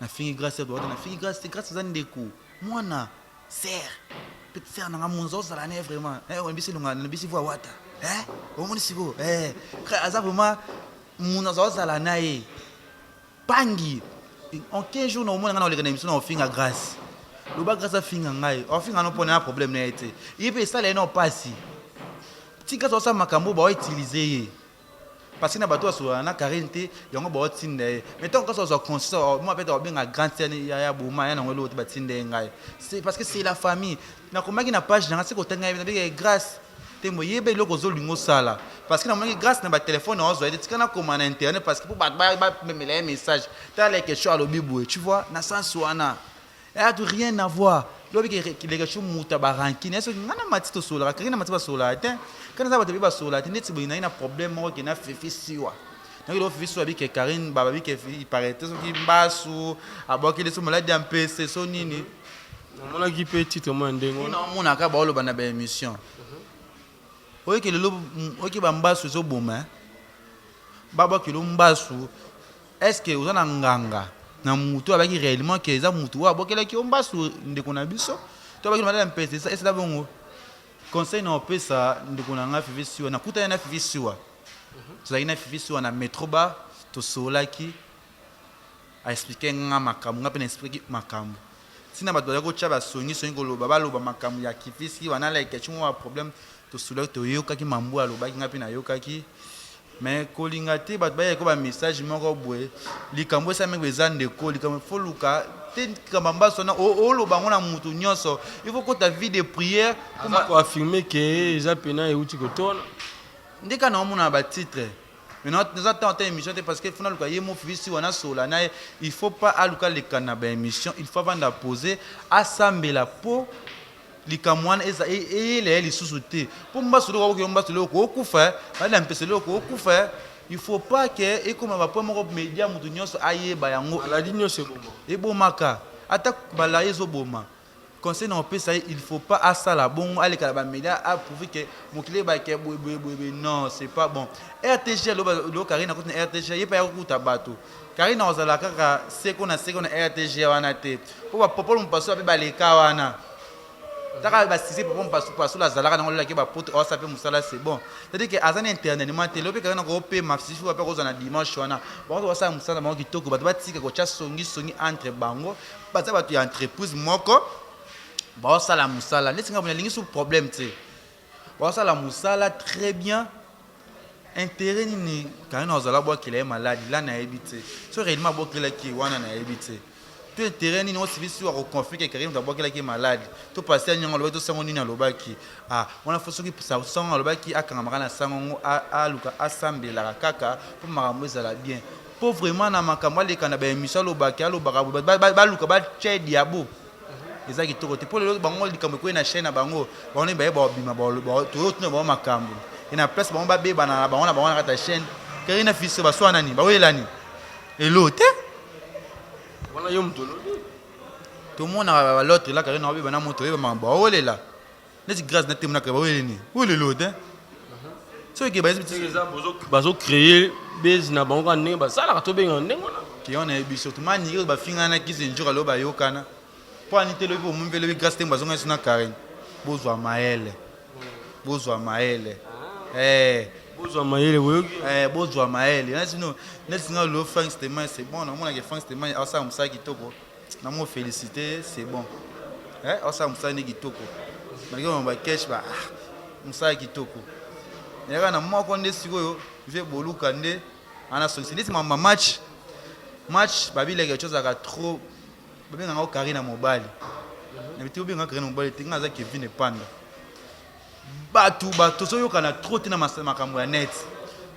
Speaker 1: na fingi grâce na fingi grâce za ndeko mwana serre petite sœur nanga munzo za la ne vraiment on bisi lunga na bisi voix wata au moni sigo aza vraiment munzo za la na e pangi en 15 jours na omona nga na oleka na émission na ofinga grâce le bas grâce à finga ngai ofinga no pona problème na été il peut ça les non passi tika so sa makambo ba utiliser parce que na bato so na quarante yango ba tinde mais tant que ça so conscience moi peut-être bien grand ya boma ya na ngolo ba tinde ngai c'est parce que c'est la famille na komaki na page na c'est ko tanga na bien grâce tembo yebe loko zo lingo sala parce que na mongi grâce na ba téléphone ozo et tika na comment na internet parce que pour ba me message t'as les questions à l'obibou tu vois na sens wana et a rien à voir lobi que les questions muta barankine est-ce que ngana matito sola ka na matiba sola atteint quand ça va te ba sola atteint neti boina ina problème mo que na fifi siwa na lo fifi siwa bi que Karine baba bi que il paraît so ki mbasu aboki les so malade en PC so nini
Speaker 2: mona ki petit mo ndengo
Speaker 1: na mona ka ba lo bana ba émission oye que le oki ba mbasu zo boma baba ki lo mbasu est-ce que uzana nganga na mutu abaki réellement que eza mutu wa bokela ki ombasu ndeko na biso to abaki malade en PC ça est là bongo conseil na opesa ndeko na nga fifi siwa na kuta na fifi siwa tozalaki na fifi siwa na metro bar tosolaki a expliquer nga makambo nga mpe na expliquer makambo ntina bato bazali kotya basongi koloba baloba makambo ya fifi siwa na like ti mwa problème tosolaki toyokaki mambo alobaki nga mpe nayokaki mais kolinga te bato bayeko bamessage moko boye likambo esameki eza ndeko likambo fo luka te likambo mbaso na oloba ngo na mutu nyonso il faut kota vie de prière
Speaker 2: pour affirmer que eza pena euti kotona
Speaker 1: ndeka na omona batitre maintenant nous attendons une émission parce que fona luka ye mo fisi wana sola na il faut pas aluka leka na ba émission il faut vanda poser assembler po likamwana eza ele lisusu te po mbaso loko ko mbaso loko okufa bala mpese loko okufa il faut pas que ekoma ba po moko media mutu nyonso ayeba yango
Speaker 2: aladi nyonso bomba
Speaker 1: ebomaka ata bala ezoboma conseil na opesa il faut pas asala bon aleka ba media a prouver que mokile ba ke non c'est pas bon RTG lo Karine na RTG yepa ya kuta bato Karine ozala kaka seko na RTG wana te po ba popolo mpaso ba leka wana taka ba sisi po mpaso la zalaka na ngolola ke ba poto o sape musala c'est bon c'est-à-dire que azana internet ni mate lo pe Karine ko pe mafisifu ba pe ko zana dimanche wana ba ko sa musala mo kitoko bato ba tika ko cha songi entre bango ba za bato ya entreprise moko ba sala musala lesinga bona lingi sous problème te ba sala musala très bien intérêt ni Karine ozala bo qu'il est malade là na ebité so réellement bo qu'il est wana na ebité tout intérêt ni no service wa conflit que Karine d'abord qu'il est malade tout passer nyanga lo to sango ni na lobaki on a foso ki sa sango lobaki akanga na sango a luka assemblée la kaka pour makambo ezala bien pour vraiment na makambo le kana ba émission lobaki alobaka ba luka ba che diabo ezaki to côté pour le bango likambo ko na chaîne na bango bango ba ba bima ba to to ba makambo ina place bango ba be bana bango na bango na kata chaîne Karine fils ba so nani ba welani elote
Speaker 2: wana yo mtolo
Speaker 1: tout le monde a l'autre là Karine obi bana moto ba mamba olela neti grâce na temna ka ba weleni olelote so ke ba
Speaker 2: bazo créer base na bango ndenge ba sala ka to benga ndenge wana
Speaker 1: ki on a surtout mani ba finga na kisi njura lo ba yokana po anite lo bo mumvele grâce temba zonga suna Karine bozwa maele bozwa maele
Speaker 2: bozwa maele woyoki
Speaker 1: bozwa maele nesinga lo Frank Steman c'est bon na mona ke Frank Steman asa musa kitoko na mo féliciter c'est bon asa musa ni kitoko malgré on ba cash ba musa kitoko yaka na moko nde sikoyo je boluka nde ana société ma match babile quelque chose aka trop babenga ngo Karine mobali na bitu benga Karine mobali tinga za Kevin Panda bato so yokana trop tina makambo ya net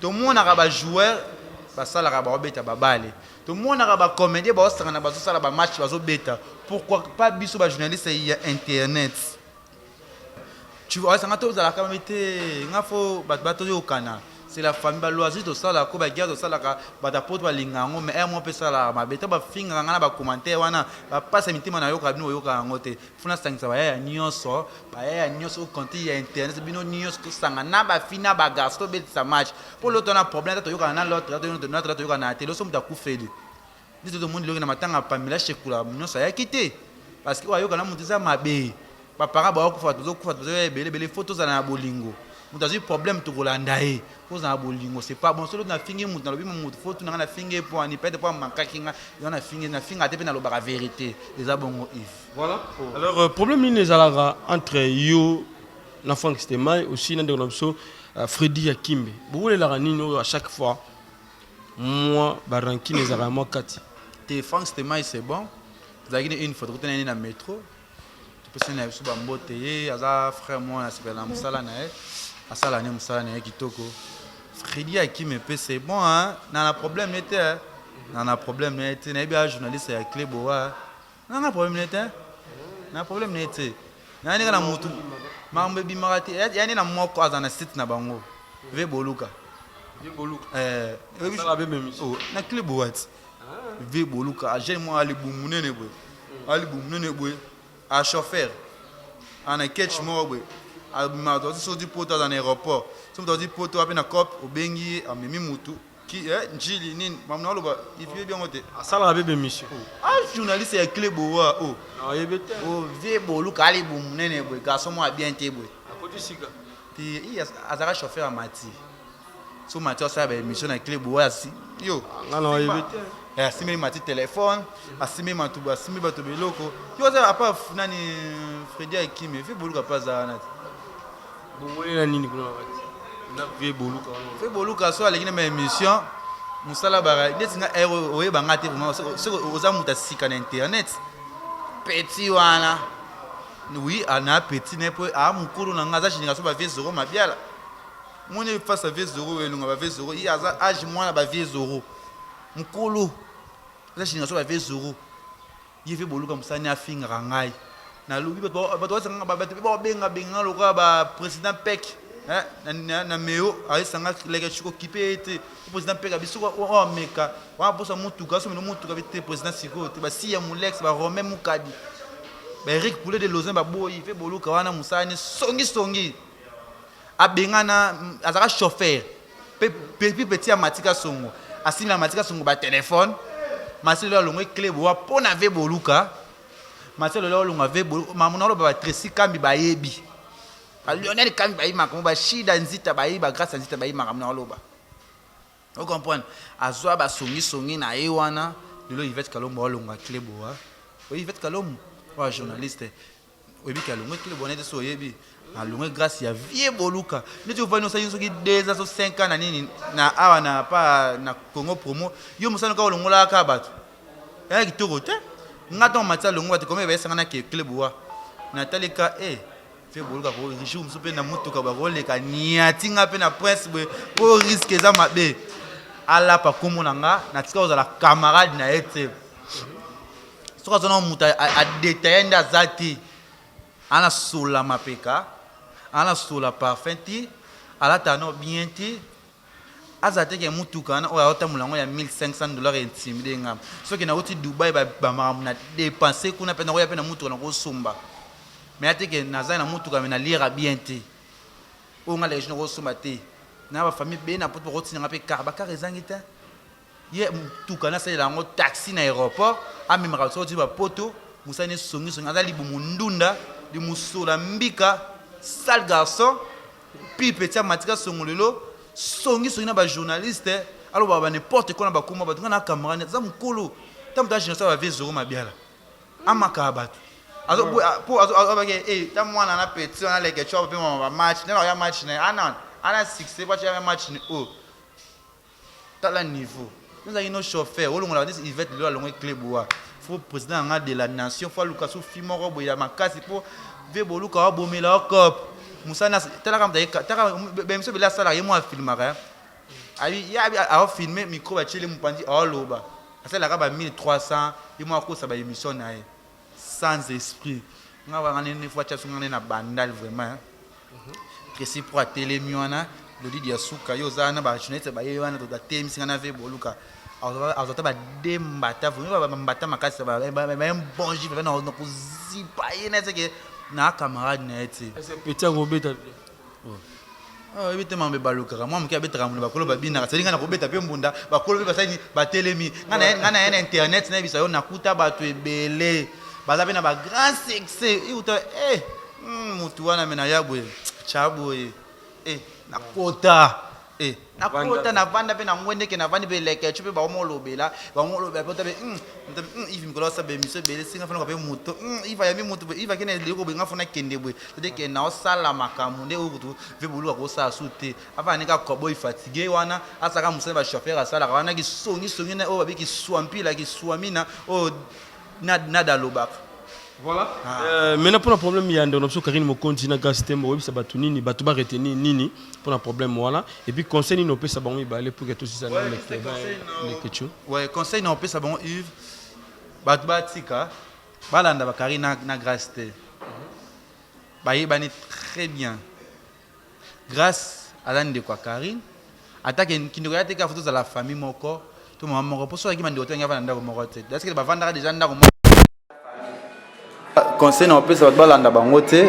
Speaker 1: to mona ka ba joueur basala ka ba obeta babale to mona ka ba comédien ba osanga ba sala ba match ba zo beta pourquoi pas biso ba journaliste ya internet tu vois ça ngato za la kamete ngafo bato yo kana c'est la famille ba loisir de ça la ko ba guerre de ça la ba ta poto ba lingango mais moi pe ça la ma beta ba finga ngana ba commentaire wana ba passe mitima na yo ka bino yo ka ngote funa sangisa ba ya nyonso konti ya internet bino nyonso ko sanga na ba fina ba gasto be ça match pour l'autre na problème to yo ka na l'autre to yo ka na télé so muta ku feli dit tout le monde lo na matanga pamela chekula nyonso ya kité parce que yo ka na mutu za mabe ba para ba ko fa to bele photos na bolingo mutu azi problème to kolanda e cause na bolingo c'est pas bon solo na fingi mutu na lobi mutu photo na fingi po ani pete po makaki nga yo na finga te pe na lo ba vérité les abongo if
Speaker 2: voilà alors problème ni les alaga entre yo na Frank Stemai aussi na ndeko biso Freddy Yakimbe boule la nini à chaque fois moi baranki les alaga moi kati
Speaker 1: te Frank Stemai c'est bon vous avez une photo tu na na métro tu peux na biso ba mbote aza frère moi na sepela musala na asala ne musala na kitoko Freddy Yakimbe pe c'est bon hein na problème n'était na problème n'était na bien journaliste ya Cleboa na problème n'était na problème n'était na ni kana mutu mambe bi marati yani na moko azana site na bango ve boluka
Speaker 2: ça va même
Speaker 1: na Cleboa ve boluka agent moi ali bumunene boy a chauffeur ana catch mo boy ma dozi so di poto dans l'aéroport so dozi poto ape na cop obengi amemi mutu ki njili nini mamna loba ifie bien ngote
Speaker 2: asala bebe mission
Speaker 1: journaliste ya Cleboa
Speaker 2: na yebete
Speaker 1: vie boluka ali bumunene boy garçon mo bien te boy
Speaker 2: akoti sika
Speaker 1: ti azara chauffeur amati so mati ça ba émission na Cleboa si yo
Speaker 2: na yebete
Speaker 1: asimi mati téléphone asimi matuba asimi bato biloko yo za apa nani Freddy Yakimbe vie boluka pas za nati
Speaker 2: bomoye na nini kuna na vie boluka
Speaker 1: vie boluka so alekina ma émission musala bara netinga oye banga te vraiment so oza muta sika na internet petit wana oui ana petit ne po a mukuru na ngaza shininga so ba vie zoro mabiala mone face à vie zoro elunga ba vie zoro i aza age mwana ba vie zoro mukulu za shininga so ba vie zoro vie boluka musani afinga ngai na lubi bato wasanga bato ba benga loka ba président Pek na meo aisanga leke chiko kipete président Pek abiso wa meka wa posa mutuka so mutuka bete président Siko te ba siya mulex ba Romain Mukadi ba Eric Poulet de Lozin ba boyi fe boluka wana musani songi abenga na azaka chauffeur petit amatika songo asina amatika songo ba téléphone masilo longwe Cleboa pona ve boluka Marcel Lolonga ve mamuna lo ba Tracy Kambi ba yebi Lionel Kambi ba yima ko ba shida nzita ba yiba grâce nzita ba yima mamuna lo ba vous comprenez azwa ba songi na ewana lelo Yvette Kalombo Lolonga Cleboa Yvette Kalombo wa journaliste oyebi Kalombo Cleboa ne so yebi alonga grâce ya vie boluka ne tu vois no sa soki 2 ans 5 ans na nini na awa na pa na Congo promo yo musana ka olongola ka bato ya kitoko te ngato matsa longo bati comme ba sanga na Cleboa Nathalie ka fe boluka ko rijoum so pe na mutuka ba ko leka niati nga pe na presse bo ko risque za mabe ala pa komona nga na tika ozala camarade na ete soka zona muta a détailler nda zati ana sola mapeka ana sola parfum ti ala tano bien ti azate ke mutuka na oya ota mulango ya $1,500 intimidé ngam soki na oti Dubai ba mamuna dépenser kuna pe na oya pe na mutuka na ko somba mais ateke naza na mutuka me na lire bien ti o ngale je no ko somba ti na ba famille be na poto ko tinga pe car ba car ezangita ye mutuka na sala ngo taxi na aéroport amemaka so ti ba poto musane songi azali bu mundunda di musula mbika sale garçon puis petit matika songolelo songi na ba journaliste alors ba n'importe quoi na ba kuma ba na camarade za mukulu tamta jina sa ba vezoro mabiala amaka bato azo po azo abake ta mwana na petit na leke chop pe ba match na ya match na ana 6 ba cha match ni tala niveau nous avons nos chauffeurs olongola dit Yvette Lelo longo Cleboa faut président de la nation faut Lukasu Fimoro boya makasi po ve boluka bomela cop musana tala kam taka bemso bela sala yemo filmaka ayi ya a filmer micro ba chele mpandi oloba asala ka ba 1300 yemo akosa ba émission na sans esprit nga wa ngane ne fois chasu ngane na bandal vraiment Précis pour la télé miona le dit ya suka yo zana ba journaliste ba yona to da tem singa ve boluka azota ba dembata vraiment ba mbata makasi ba bon jive na ko zipa yena que na camarade na eti
Speaker 2: petit robeta
Speaker 1: ebite mambe baluka moi mke abetaka mulu bakolo babina selinga na kobeta pe mbunda bakolo pe basani batelemi ngana yana internet na bisa yo nakuta bato ebele baza pe na ba grand succès iuta mutu wana mena yabwe chabwe nakota nakota na vanda pe na ngwende ke na vandi pe leke chupe ba omolobela pe if mikolo sa be miso bele singa fana pe mutu iva ya mi mutu iva ke na leko be ngafuna kende bwe de ke na osala makamu nde ukutu ve bulu ko sa sute ava nika kobo ifatigue wana asaka musene ba chauffeur asala wana ki songi na o ba ki swampila ki swamina o nada lobaka.
Speaker 2: Voilà. Maintenant pour le problème il y a une option Karine mo continue gas système web ça batu nini batu ba retenir nini pour le problème voilà et puis conseil ni no pe ça bon il aller pour que tout ça les questions.
Speaker 1: Ouais, conseil no pe ça bon Yves batu ba tika balanda ba Karine na grâce te. Ba yebani très bien. Grâce à l'année de quoi Karine attaque qui ne regarde que photos de la famille moko tout maman moko pour ça qui m'a dit autant ngava ndako moko te. Est-ce que ba vendre déjà ndako conseil na opesa bato balanda bango te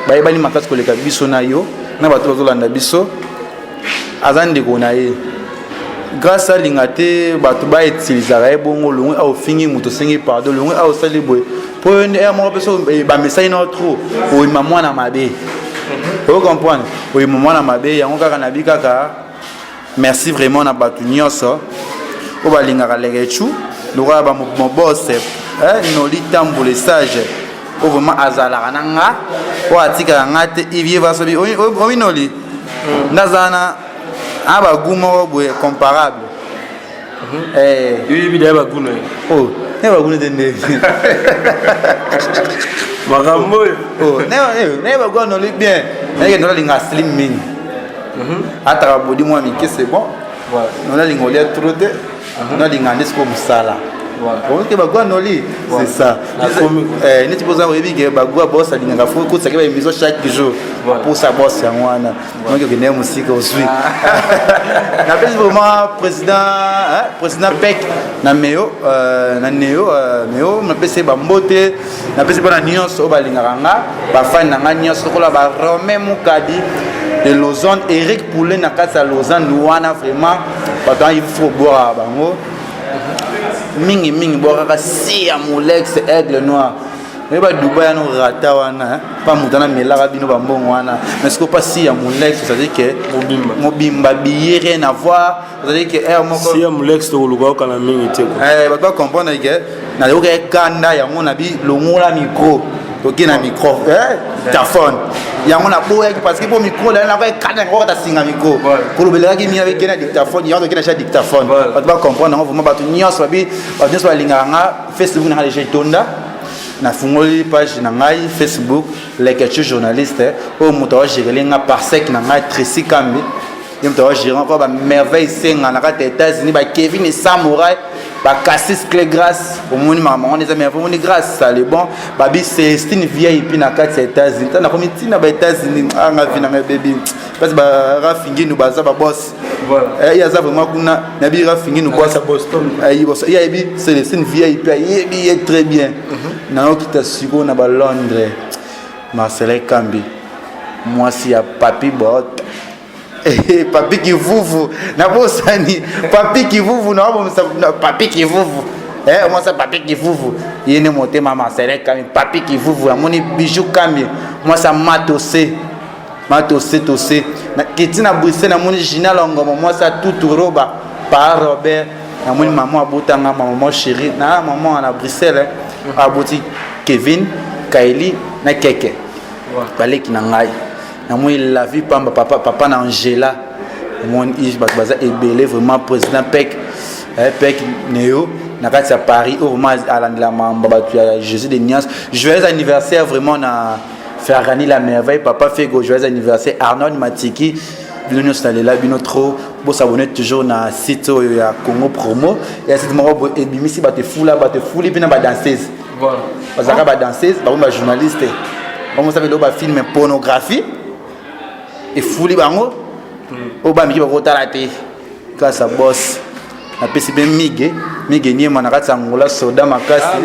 Speaker 1: bayebani makasi koleka biso na yo na bato bazolanda biso aza ndeko na ye grâce à linga te bato bautilisaka ye bongo longwe aofingi moto osengi pardon longwe aosali boye po moko mpeso bamesai na trop oyima mwana mabe oyo comprendre oyima mwana mabe yango kaka nabi kaka merci vraiment na bato nyonso oyo balingaka lekechu lokola bamobose noli tambole sage o vraiment azalaka na nga o atikaka nga te ivie vasobi ominoli ndazana abaguma boye comparable
Speaker 2: yibida yabaguna
Speaker 1: nebaguna te ndevi
Speaker 2: makambo
Speaker 1: nebaguna noli bien nayeke nolalinga slim mingi ataka bodi mwa mike c'est bon nolalinga olia tro te nolalinga nde siko mosala ok bagua noli c'est ça neti poza oyebi ke bagua boss alingaka fo kotisaki baémission chaque jour pour sa boss yango wana donc okende mosika ozwi napesi vraiment président pek na meo na neo meo napesi bambote napesi mpo na nyonso oyo balingaka nga bafani na nga nyonso lokola barome mukadi de Lausanne Eric Poulet na kati ya Lausanne wana vraiment bato il faut boire bango mingi boire si ya molex aigle noir mais ba Dubaï no rata wana pas mutana melaka bino ba mbongo wana mais ce que pas si ya molex ça veut dire que mobimba billet rien à voir ça veut dire que
Speaker 2: si ya molex to luka kana mingi te
Speaker 1: ba doit comprendre que na le kanda ya mona bi longola micro toki na micro téléphone yango na boya parce que pour micro là na ba kanda ko ta singa micro ko lobela ki mi avec na dictaphone yango toki na cha dictaphone ba doit comprendre ngo vraiment ba to nyonso babi ba nyonso ba linga nga Facebook na les tonda na fungoli page na ngai Facebook lekechu journaliste o moto wa gérer nga parsec na ngai Tracy Kambi ye moto wa gérer encore ba merveille senga na kata États-Unis ba Kevin et Samouraï ba Cassis Clé grâce au moni maman on les amis vraiment grâce ça les bon babi c'est une vieille puis na kata États-Unis na komi tina ba États-Unis anga vina nga baby parce ba rafingi nous baza ba boss voilà il y a ça vraiment kuna na bi rafingi nous boss à Boston il y a bi c'est une vieille puis il est très bien na okita siko na ba Londres Marcel Kambi moi si ya papi bot papi qui vuvu na bosani papi qui vuvu na papi qui vuvu moi ça papi qui vuvu yene monter mama Marcel Kambi papi qui vuvu amoni bijou Kambi moi ça matosé na kitina Bruxelles na moni Gina Longomo moi ça tout roba par Robert na moni maman abotanga maman chérie na maman na Bruxelles aboti Kevin Kaili na Keke baleki na ngai na moi la vie pamba papa na Angela mon ish baza ebele vraiment président Pek Neo na kati ya Paris au vraiment alandela mamba batu ya Jésus de Nias joyeux anniversaire vraiment na Ferrani la merveille papa fait joyeux anniversaire Arnold Matiki bino salela bino trop bo s'abonner toujours na site ya Congo Promo et site moko ebimisi bate fuli bina ba danseuse voilà parce que ba danseuse ba journaliste on savait do ba film pornographie efuli bango oyo bamiki bakotala te kasa boss napesi mpe mige niema na kati ya ngola soda makasi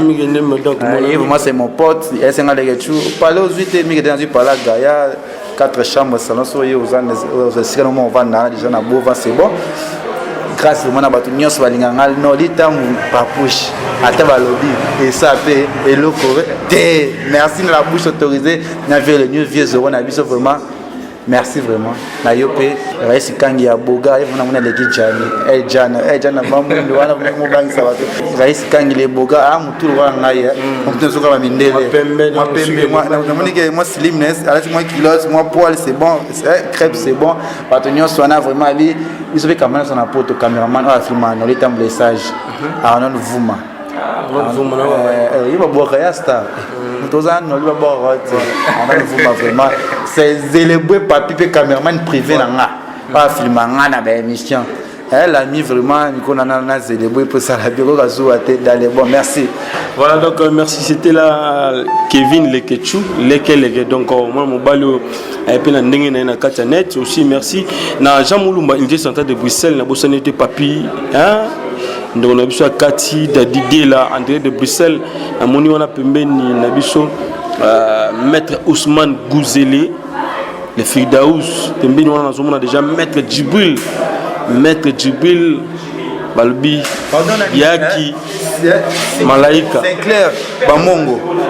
Speaker 1: vraiment c'est mon pote esenga lekechu pale ozwi te mige te nazwi pala gaya 4 chambres salon so ye osika nomo ovanda déjà na bova c'est bon grâce vraiment na bato nyonso balinga ngai no litambu papouche ata balobi esa mpe eloko te merci na la bouche autorisée na vie le new vieux zoro na biso vraiment merci vraiment na yo mpe raisi kangi ya boga evona mona leki jana mamundu wana mobangisa bato raisi kangi le boga mutulu wana ngai mutulu soka bamindele namoni ke moi slimness alati moi kilos moi poil c'est bon crêpe c'est bon bato nyonso wana vraiment bi biso pe kamera sona poto cameraman oyo afilma na litambu le sage anon vuma yiba boka ya star toza no liba boka te anon vuma vraiment c'est zéléboué papi pe cameraman privé na nga pas filma nga na ba émission elle a mis vraiment Nicolas na zéléboué pour ça la bureau gazo até dans les bons merci.
Speaker 2: Voilà donc merci, c'était là Kevin Lekechu Leke donc moi mon balo et puis na ndenge na kati net aussi merci na Jean Moulumba Indie Centre de Bruxelles na bossanité papi hein donc na biso Kati Dadidé là André de Bruxelles na moni wana pembeni na biso maître Ousmane Gouzele le Firdaous pembeni wana nazomona déjà maître Djibril Balbi Yaki Malaika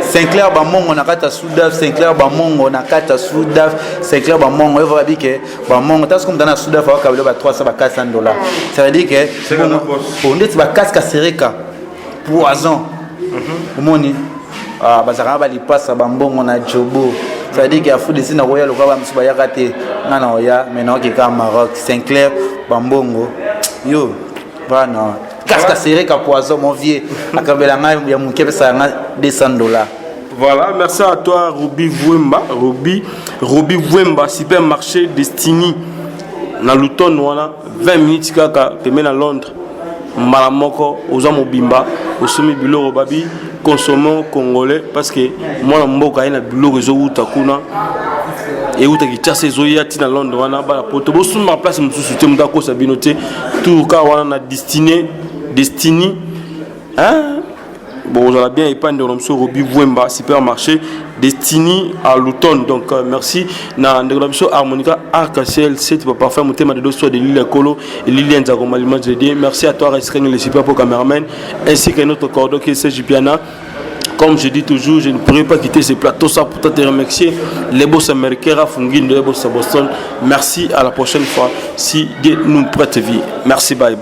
Speaker 1: Sinclair Bamongo nakata Soudaf Sinclair Bamongo nakata Soudaf Sinclair Bamongo evo babike Bamongo tas comme dans la Soudaf wa kabelo ba 300 ba $400 ça veut dire que on dit ba casque sereka poison omoni bazaka ba lipasa bambongo na jobo ça veut dire que afu desi na royal kwa ba msuba yakate ngana oya maintenant ki ka Maroc Sinclair Bambongo yo bana casque sereka poison mon vieux akabela ngai ya mukepe sa $200.
Speaker 2: Voilà, merci à toi Ruby Vwemba supermarché Destiny na Luton wana 20 minutes kaka pemé na Londres malamoko oza mobimba osomi biloko babi consommons congolais parce que moi mboka ina biloko zo utakuna et utaki tchase zo ya tina Londres wana ba poto bo suma place mususu te muta ko sabinote tout ka wana na Destiny hein. Bon, vous allez bien, et pas de Romso Ruby Vwemba, supermarché Destiny à Luton. Donc, merci. Na Romso Harmonica Arc-en-Ciel, c'est pour parfait mon thème de deux soirs de Lille Colo et Liliane Zagoma Zedé. Merci à toi, Restreint, le super pour cameraman, ainsi que notre cordon qui est Serge Piana. Comme je dis toujours, je ne pourrais pas quitter ce plateau sans pourtant te remercier les boss américains, Rafungin, les boss à Boston. Merci, à la prochaine fois, si Dieu nous prête vie. Merci, bye.